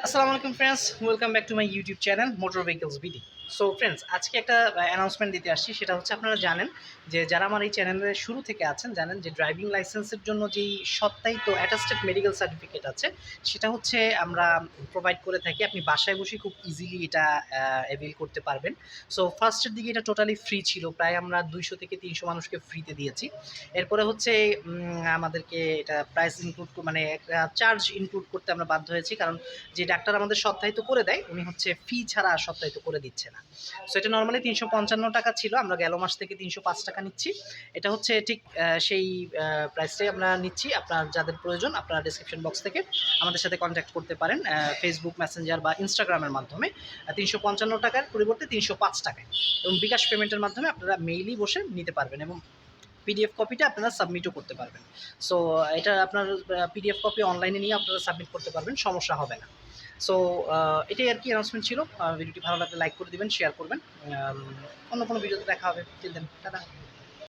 আসসালামু আলাইকুম friends, welcome back to my YouTube channel motor vehicles BD. So friends, আজকে একটা অ্যানাউন্সমেন্ট দিতে আসছি। সেটা হচ্ছে, আপনারা জানেন যে যারা আমার এই চ্যানেলের শুরু থেকে আছেন জানেন যে ড্রাইভিং লাইসেন্সের জন্য যেই সত্যায়িত অ্যাটাস্টেড মেডিকেল সার্টিফিকেট আছে, সেটা হচ্ছে আমরা প্রোভাইড করে থাকি। আপনি বাসায় বসে খুব ইজিলি এটা অ্যাভেল করতে পারবেন। সো ফার্স্টের দিকে এটা টোটালি ফ্রি ছিল, প্রায় আমরা 200 থেকে 300 মানুষকে ফ্রিতে দিয়েছি। এরপরে হচ্ছে আমাদেরকে এটা প্রাইস ইনক্লুড মানে একটা চার্জ ইনক্লুড করতে আমরা বাধ্য হয়েছি, কারণ যে ডাক্তার আমাদের সত্যায়িত করে দেয় উনি হচ্ছে ফি ছাড়া আর সত্যায়িত করে দিচ্ছে না। সো এটা নর্মালি 355 টাকা ছিল, আমরা গেল মাস থেকে 305 টাকা নিচ্ছি। এটা হচ্ছে ঠিক সেই প্রাইসটাই আমরা নিচ্ছি। আপনার যাদের প্রয়োজন আপনারা ডিসক্রিপশন বক্স থেকে আমাদের সাথে কন্ট্যাক্ট করতে পারেন, ফেসবুক মেসেঞ্জার বা ইনস্টাগ্রামের মাধ্যমে। 355 টাকার পরিবর্তে 305 টাকায়, এবং বিকাশ পেমেন্টের মাধ্যমে আপনারা মেইলই বসে নিতে পারবেন, এবং পিডিএফ কপিটা আপনারা সাবমিটও করতে পারবেন। সো এটা আপনার পিডিএফ কপি অনলাইনে নিয়ে আপনারা সাবমিট করতে পারবেন, সমস্যা হবে না। সো এটাই আর কি অ্যানাউন্সমেন্ট ছিল। ভিডিওটি ভালো লাগলে লাইক করে দিবেন, শেয়ার করবেন। অন্য কোনো ভিডিওতে দেখা হবে। Till then, tata.